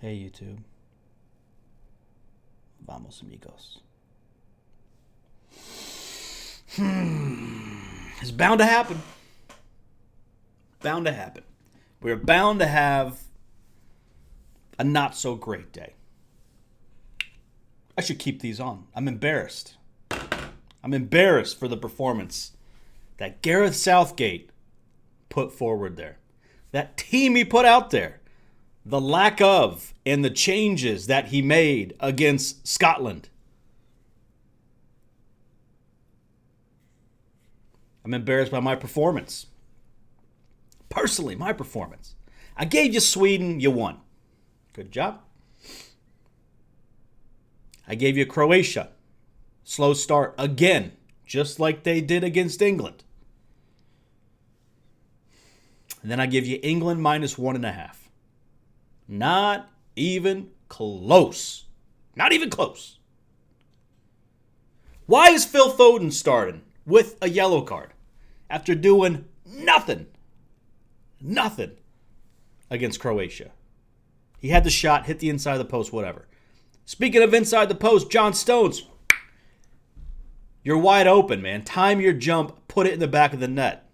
Hey YouTube. Vamos amigos. It's bound to happen. Bound to happen. We're bound to have a not so great day. I should keep these on. I'm embarrassed. I'm embarrassed for the performance that Gareth Southgate put forward there. That team he put out there. The lack of and the changes that he made against Scotland. I'm embarrassed by my performance. Personally, my performance. I gave you Sweden, you won. Good job. I gave you Croatia. Slow start again, just like they did against England. And then I give you England -1.5. Not even close. Not even close. Why is Phil Foden starting with a yellow card after doing nothing against Croatia? He had the shot, hit the inside of the post, whatever. Speaking of inside the post, John Stones, you're wide open, man. Time your jump, put it in the back of the net.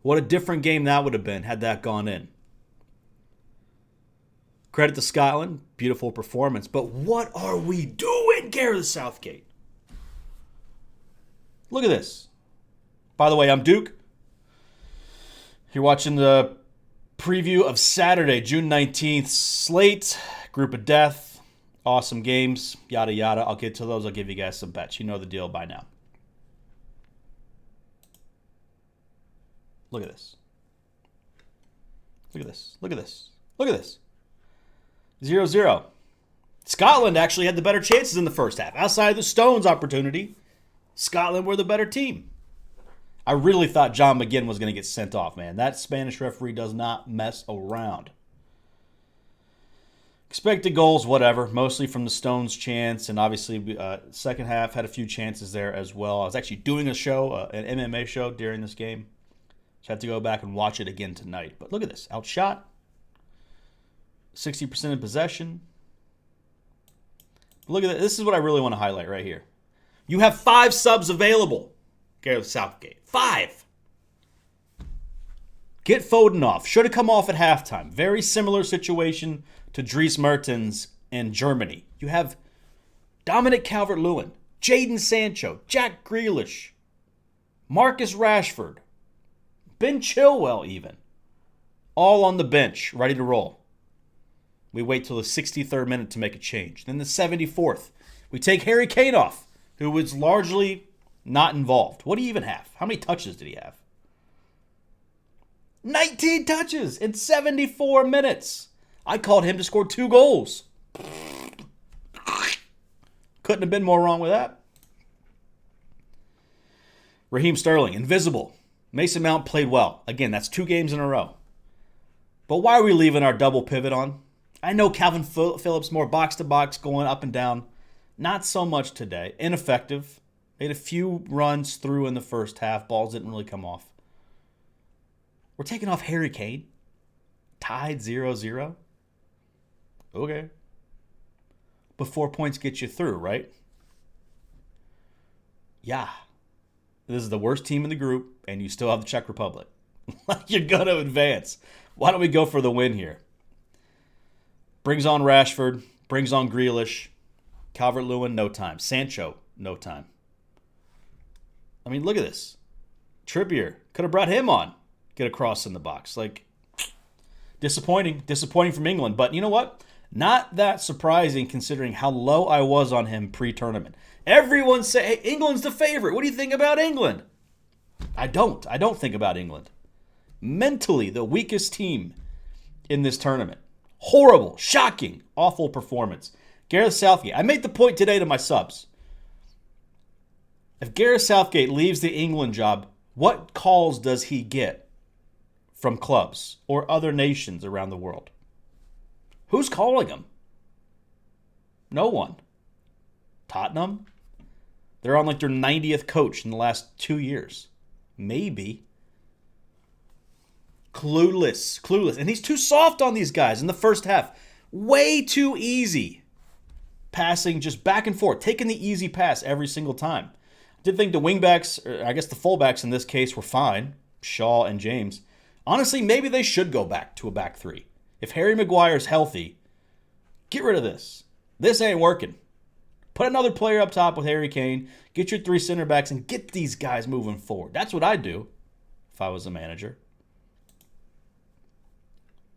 What a different game that would have been had that gone in. Credit to Scotland, beautiful performance. But what are we doing, Gareth Southgate? Look at this. By the way, I'm Duke. You're watching the preview of Saturday, June 19th. Slate, Group of Death, awesome games, yada yada. I'll get to those. I'll give you guys some bets. You know the deal by now. Look at this. Look at this. Look at this. Look at this. 0-0. Scotland actually had the better chances in the first half. Outside of the Stones opportunity, Scotland were the better team. I really thought John McGinn was going to get sent off, man. That Spanish referee does not mess around. Expected goals, whatever. Mostly from the Stones' chance. And obviously, second half had a few chances there as well. I was actually doing a show, an MMA show during this game. So I have to go back and watch it again tonight. But look at this. Outshot. 60% in possession. Look at that. This is what I really want to highlight right here. You have 5 subs available, Gareth Southgate. 5. Get Foden off. Should have come off at halftime. Very similar situation to Dries Mertens in Germany. You have Dominic Calvert-Lewin, Jadon Sancho, Jack Grealish, Marcus Rashford, Ben Chilwell even. All on the bench, ready to roll. We wait till the 63rd minute to make a change. Then the 74th, we take Harry Kane off, who was largely not involved. What do you even have? How many touches did he have? 19 touches in 74 minutes. I called him to score 2 goals. Couldn't have been more wrong with that. Raheem Sterling, invisible. Mason Mount played well. Again, that's 2 games in a row. But why are we leaving our double pivot on? I know Calvin Phillips more box-to-box going up and down. Not so much today. Ineffective. Made a few runs through in the first half. Balls didn't really come off. We're taking off Harry Kane. Tied 0-0. Okay. But 4 points get you through, right? Yeah. This is the worst team in the group, and you still have the Czech Republic. You're going to advance. Why don't we go for the win here? Brings on Rashford. Brings on Grealish. Calvert-Lewin, no time. Sancho, no time. I mean, look at this. Trippier. Could have brought him on. Get a cross in the box. Like, disappointing. Disappointing from England. But you know what? Not that surprising considering how low I was on him pre-tournament. Everyone say, hey, England's the favorite. What do you think about England? I don't. I don't think about England. Mentally, the weakest team in this tournament. Horrible, shocking, awful performance. Gareth Southgate. I made the point today to my subs. If Gareth Southgate leaves the England job, what calls does he get from clubs or other nations around the world? Who's calling him? No one. Tottenham? They're on like their 90th coach in the last 2 years. Maybe. Clueless. And he's too soft on these guys in the first half. Way too easy. Passing just back and forth, taking the easy pass every single time. I did think the wingbacks, or I guess the fullbacks in this case, were fine. Shaw and James. Honestly, maybe they should go back to a back three. If Harry Maguire's healthy, get rid of this. This ain't working. Put another player up top with Harry Kane. Get your 3 center backs and get these guys moving forward. That's what I'd do if I was a manager.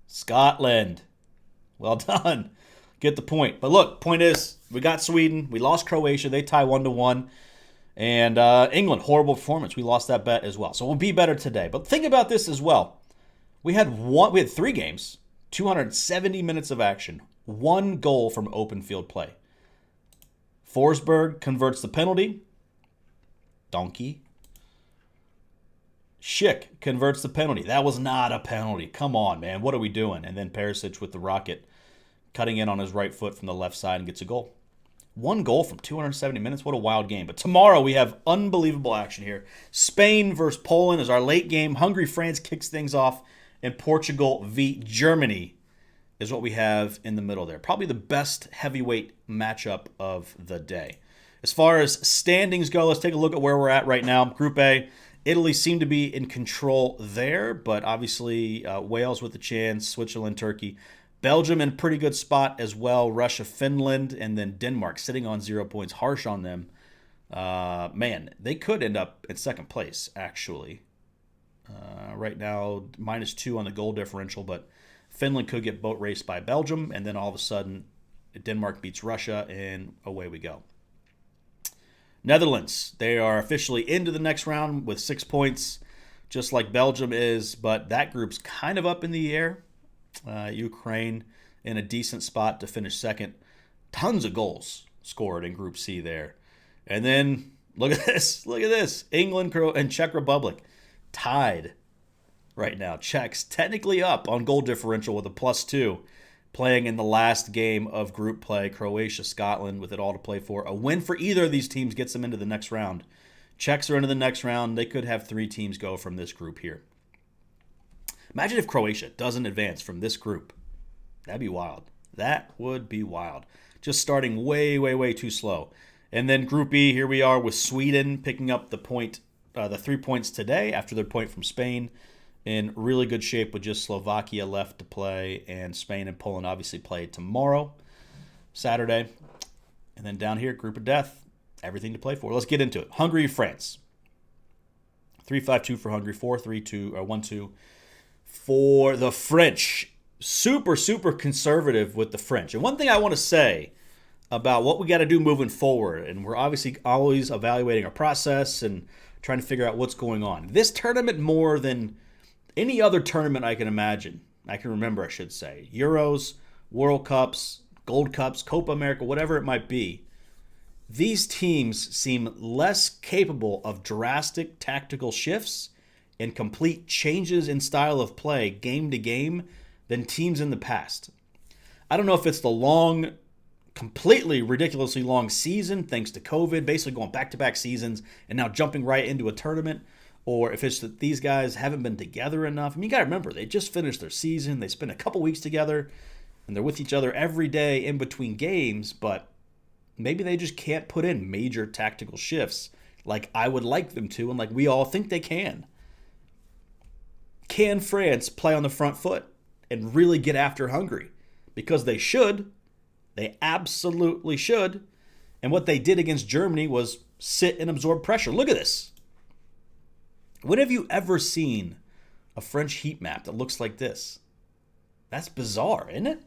Scotland. Well done. Get the point. But look, point is, we got Sweden. We lost Croatia. They tie 1-1. And England, horrible performance. We lost that bet as well. So we'll be better today. But think about this as well. We had 3 games, 270 minutes of action, 1 goal from open field play. Forsberg converts the penalty. Donkey. Schick converts the penalty. That was not a penalty. Come on, man. What are we doing? And then Perisic with the rocket, cutting in on his right foot from the left side and gets a goal. 1 goal from 270 minutes. What a wild game. But tomorrow we have unbelievable action here. Spain versus Poland is our late game. Hungary, France kicks things off. And Portugal v. Germany is what we have in the middle there. Probably the best heavyweight matchup of the day. As far as standings go, let's take a look at where we're at right now. Group A, Italy seemed to be in control there, but obviously Wales with a chance, Switzerland, Turkey. Belgium in a pretty good spot as well. Russia, Finland, and then Denmark sitting on 0 points. Harsh on them. Man, they could end up in second place, actually. Right now, -2 on the goal differential, but Finland could get boat raced by Belgium, and then all of a sudden, Denmark beats Russia, and away we go. Netherlands, they are officially into the next round with 6 points, just like Belgium is, but that group's kind of up in the air. Ukraine in a decent spot to finish second. Tons of goals scored in Group C there. And then, look at this. England and Czech Republic tied right now. Czechs technically up on goal differential with a +2, playing in the last game of group play. Croatia, Scotland with it all to play for. A win for either of these teams gets them into the next round. Czechs are into the next round. They could have 3 teams go from this group here. Imagine if Croatia doesn't advance from this group. That'd be wild. That would be wild. Just starting way, way, way too slow. And then Group E, here we are with Sweden picking up the 3 points today after their point from Spain. In really good shape with just Slovakia left to play, and Spain and Poland obviously play tomorrow, Saturday. And then down here, Group of Death, everything to play for. Let's get into it. Hungary, France. 3-5-2 for Hungary, 4-3-2 or 1-2 for the French. Super, super conservative with the French. And one thing I want to say about what we got to do moving forward, and we're obviously always evaluating our process and trying to figure out what's going on. This tournament, more than any other tournament I can imagine, I can remember, I should say, Euros, World Cups, Gold Cups, Copa America, whatever it might be, these teams seem less capable of drastic tactical shifts and complete changes in style of play game to game than teams in the past. I don't know if it's the long, completely ridiculously long season thanks to COVID, basically going back-to-back seasons and now jumping right into a tournament, or if it's that these guys haven't been together enough. I mean, you got to remember, they just finished their season. They spent a couple weeks together, and they're with each other every day in between games, but maybe they just can't put in major tactical shifts like I would like them to and like we all think they can. Can France play on the front foot and really get after Hungary? Because they should. They absolutely should. And what they did against Germany was sit and absorb pressure. Look at this. When have you ever seen a French heat map that looks like this? That's bizarre, isn't it?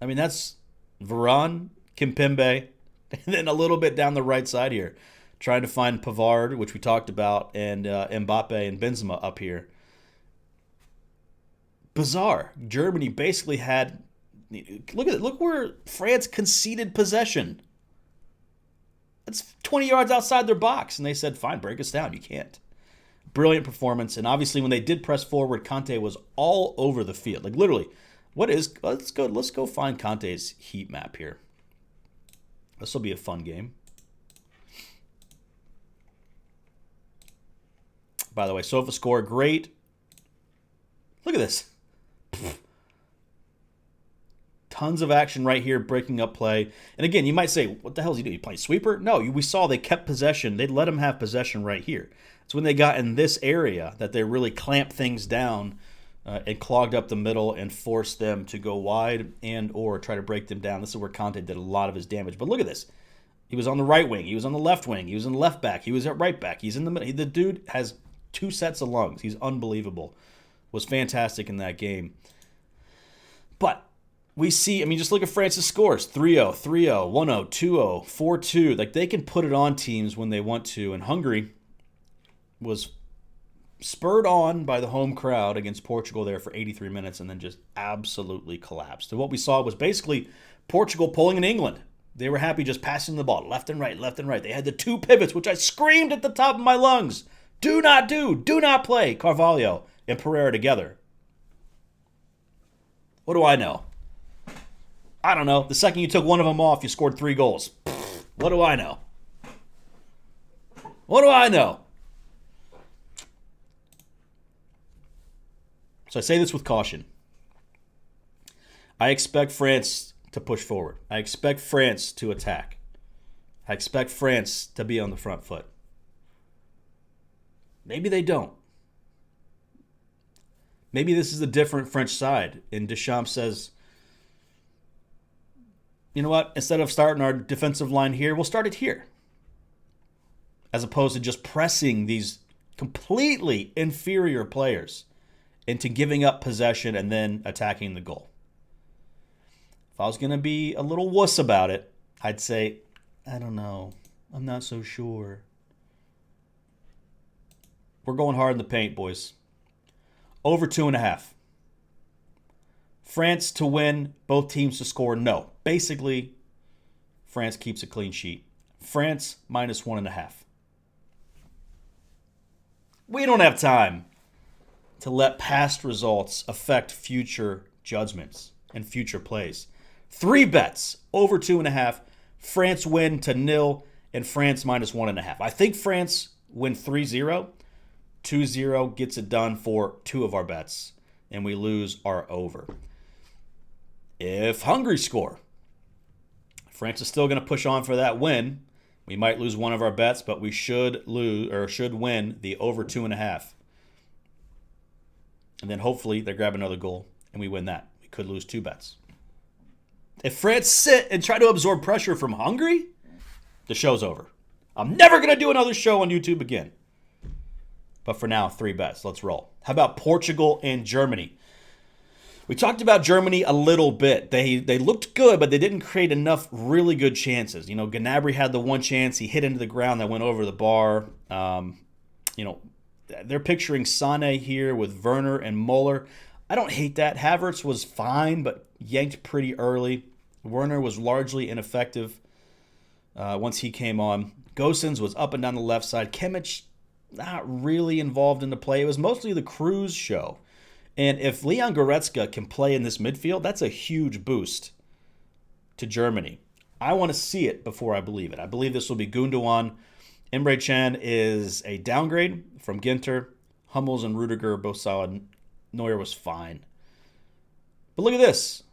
I mean, that's Varane, Kimpembe, and then a little bit down the right side here, trying to find Pavard, which we talked about, and Mbappe and Benzema up here. Bizarre. Germany basically had, look at it, look where France conceded possession. That's 20 yards outside their box, and they said, fine, break us down. You can't. Brilliant performance, and obviously when they did press forward, Conte was all over the field. Like literally, let's go find Conte's heat map here. This will be a fun game. By the way, SofaScore, great. Look at this. Tons of action right here, breaking up play. And again, you might say, what the hell is he doing? He playing sweeper? No, we saw they kept possession. They let him have possession right here. It's when they got in this area that they really clamped things down and clogged up the middle and forced them to go wide and or try to break them down. This is where Conte did a lot of his damage. But look at this. He was on the right wing. He was on the left wing. He was in the left back. He was at right back. He's in the middle. The dude has 2 sets of lungs. He's unbelievable. Was fantastic in that game. But we see, I mean, just look at France's scores. 3-0, 3-0, 1-0, 2-0, 4-2. Like, they can put it on teams when they want to. And Hungary was spurred on by the home crowd against Portugal there for 83 minutes and then just absolutely collapsed. And what we saw was basically Portugal pulling in England. They were happy just passing the ball left and right, left and right. They had the 2 pivots, which I screamed at the top of my lungs. Do not play Carvalho and Pereira together. What do I know? I don't know. The second you took one of them off, you scored 3 goals. What do I know? What do I know? So I say this with caution. I expect France to push forward. I expect France to attack. I expect France to be on the front foot. Maybe they don't. Maybe this is a different French side. And Deschamps says, you know what? Instead of starting our defensive line here, we'll start it here. As opposed to just pressing these completely inferior players into giving up possession and then attacking the goal. If I was going to be a little wuss about it, I'd say, I don't know. I'm not so sure. We're going hard in the paint, boys. Over 2.5. France to win, both teams to score, no. Basically, France keeps a clean sheet. France minus 1.5. We don't have time to let past results affect future judgments and future plays. 3 bets, over 2.5. France win to 0 and France minus 1.5. I think France win 3-0. 2-0 gets it done for 2 of our bets, and we lose our over. If Hungary score, France is still going to push on for that win. We might lose one of our bets, but we should win the over 2.5. And then hopefully they grab another goal and we win that. We could lose 2 bets. If France sit and try to absorb pressure from Hungary, the show's over. I'm never going to do another show on YouTube again. But for now, 3 bets. Let's roll. How about Portugal and Germany? We talked about Germany a little bit. They looked good, but they didn't create enough really good chances. You know, Gnabry had the one chance. He hit into the ground that went over the bar. They're picturing Sané here with Werner and Muller. I don't hate that. Havertz was fine, but yanked pretty early. Werner was largely ineffective once he came on. Gosens was up and down the left side. Kimmich not really involved in the play. It was mostly the Cruz show. And if Leon Goretzka can play in this midfield, that's a huge boost to Germany. I want to see it before I believe it. I believe this will be Gundogan. Emre Can is a downgrade from Ginter. Hummels and Rudiger both solid. Neuer was fine. But look at this.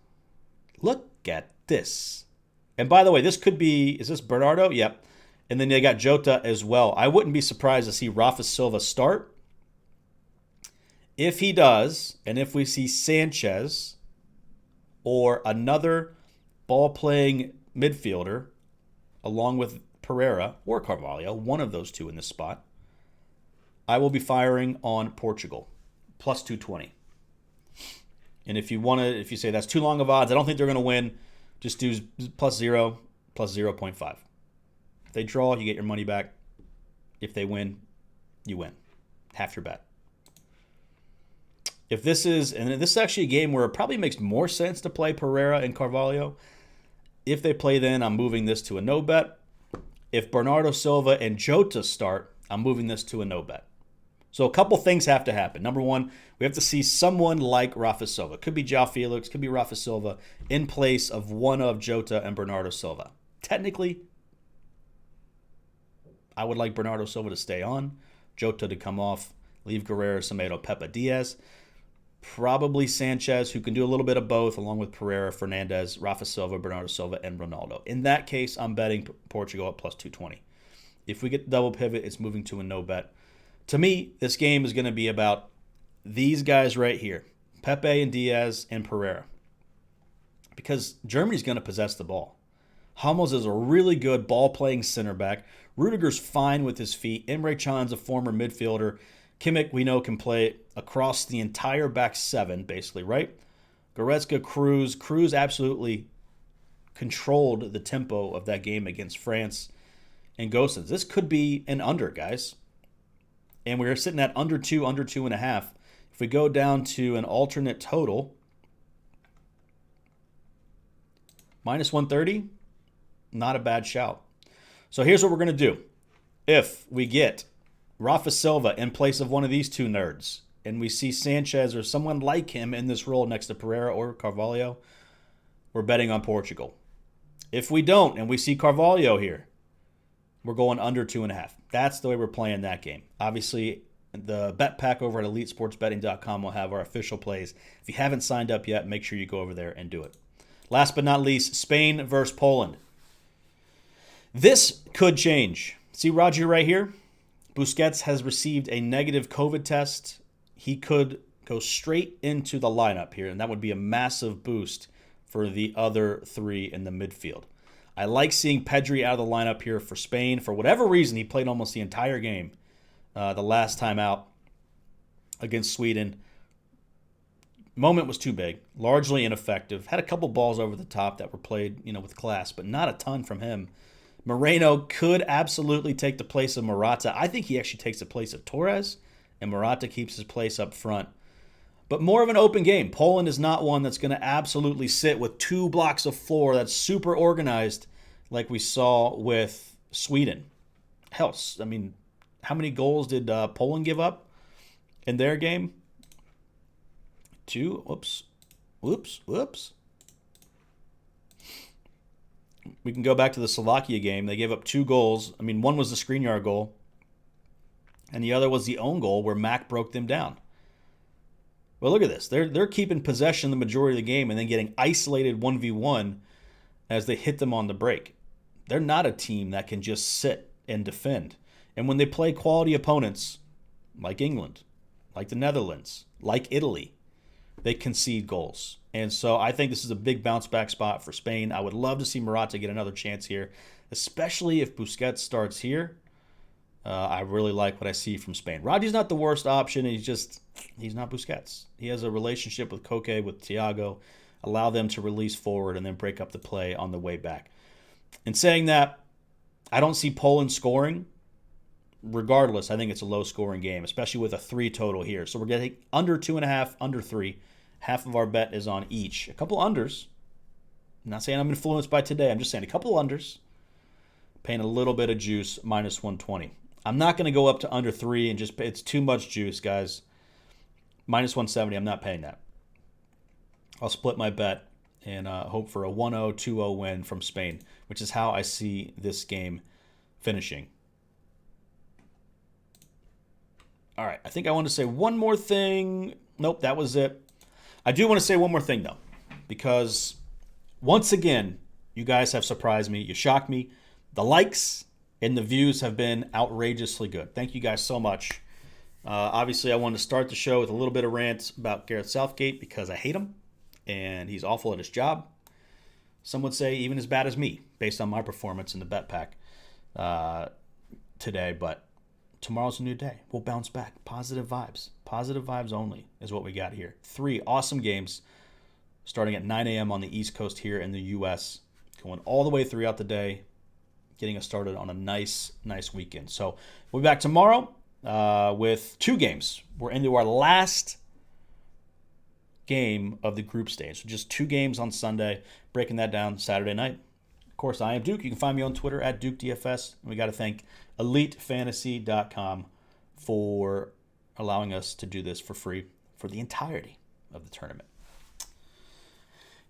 Look at this. And by the way, this could be, is this Bernardo? Yep. And then they got Jota as well. I wouldn't be surprised to see Rafa Silva start. If he does, and if we see Sanchez or another ball-playing midfielder along with Pereira or Carvalho, one of those two in this spot, I will be firing on Portugal, plus 220. And if you say that's too long of odds, I don't think they're going to win, just do plus 0, plus 0.5. If they draw, you get your money back. If they win, you win. Half your bet. If this is, and this is actually a game where it probably makes more sense to play Pereira and Carvalho. If they play then, I'm moving this to a no bet. If Bernardo Silva and Jota start, I'm moving this to a no bet. So a couple things have to happen. Number one, we have to see someone like Rafa Silva. Could be João Felix, could be Rafa Silva, in place of one of Jota and Bernardo Silva. Technically, I would like Bernardo Silva to stay on, Jota to come off, leave Guerrero, Semedo, Pepe, Diaz. Probably Sanchez, who can do a little bit of both, along with Pereira, Fernandez, Rafa Silva, Bernardo Silva, and Ronaldo. In that case, I'm betting Portugal at plus 220. If we get the double pivot, it's moving to a no bet. To me, this game is going to be about these guys right here, Pepe and Diaz and Pereira, because Germany's going to possess the ball. Hummels is a really good ball-playing center back. Rudiger's fine with his feet. Emre Can's a former midfielder. Kimmich, we know, can play across the entire back seven, basically, right? Goretzka, Cruz absolutely controlled the tempo of that game against France. And Gosens. This could be an under, guys. And we're sitting at under 2.5. If we go down to an alternate total, minus 130, not a bad shout. So here's what we're going to do. If we get Rafa Silva in place of one of these two nerds, and we see Sanchez or someone like him in this role next to Pereira or Carvalho, we're betting on Portugal. If we don't, and we see Carvalho here, we're going under 2.5. That's the way we're playing that game. Obviously, the bet pack over at EliteSportsBetting.com will have our official plays. If you haven't signed up yet, make sure you go over there and do it. Last but not least, Spain versus Poland. This could change. See Roger right here? Busquets has received a negative COVID test. He could go straight into the lineup here, and that would be a massive boost for the other three in the midfield. I like seeing Pedri out of the lineup here for Spain. For whatever reason, he played almost the entire game the last time out against Sweden. Moment was too big, largely ineffective. Had a couple balls over the top that were played, with class, but not a ton from him. Moreno could absolutely take the place of Morata. I think he actually takes the place of Torres, and Morata keeps his place up front. But more of an open game. Poland is not one that's going to absolutely sit with 2 blocks of floor that's super organized like we saw with Sweden. Hell, I mean, how many goals did Poland give up in their game? 2. Whoops. We can go back to the Slovakia game. They gave up 2 goals. I mean, one was the screen yard goal, and the other was the own goal where Mac broke them down. Well, look at this. They're keeping possession the majority of the game and then getting isolated 1v1 as they hit them on the break. They're not a team that can just sit and defend. And when they play quality opponents like England, like the Netherlands, like Italy, they concede goals. And so I think this is a big bounce back spot for Spain. I would love to see Morata get another chance here, especially if Busquets starts here. I really like what I see from Spain. Rodri's not the worst option. He's not Busquets. He has a relationship with Koke, with Thiago. Allow them to release forward and then break up the play on the way back. In saying that, I don't see Poland scoring. Regardless, I think it's a low-scoring game, especially with a 3 total here. So we're getting under 2.5, under 3. Half of our bet is on each. A couple unders. I'm not saying I'm influenced by today. I'm just saying a couple unders. Paying a little bit of juice, minus 120. I'm not going to go up to under 3 and just pay. It's too much juice, guys. Minus 170, I'm not paying that. I'll split my bet and hope for a 1-0, 2-0 win from Spain, which is how I see this game finishing. All right, I think I want to say one more thing. Nope, that was it. I do want to say one more thing, though, because once again, you guys have surprised me. You shocked me. The likes and the views have been outrageously good. Thank you guys so much. Obviously, I wanted to start the show with a little bit of rant about Gareth Southgate because I hate him, and he's awful at his job. Some would say even as bad as me, based on my performance in the bet pack today. But tomorrow's a new day. We'll bounce back. Positive vibes. Positive vibes only is what we got here. 3 awesome games starting at 9 a.m. on the East Coast here in the U.S., going all the way throughout the day, getting us started on a nice weekend. So we'll be back tomorrow with 2 games. We're into our last game of the group stage. So just 2 games on Sunday, breaking that down Saturday night. Of course, I am Duke. You can find me on Twitter at DukeDFS. And we got to thank EliteFantasy.com for allowing us to do this for free for the entirety of the tournament.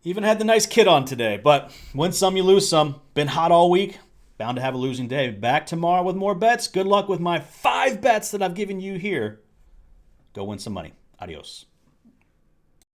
Even had the nice kit on today, but win some, you lose some. Been hot all week. Bound to have a losing day. Back tomorrow with more bets. Good luck with my 5 bets that I've given you here. Go win some money. Adios.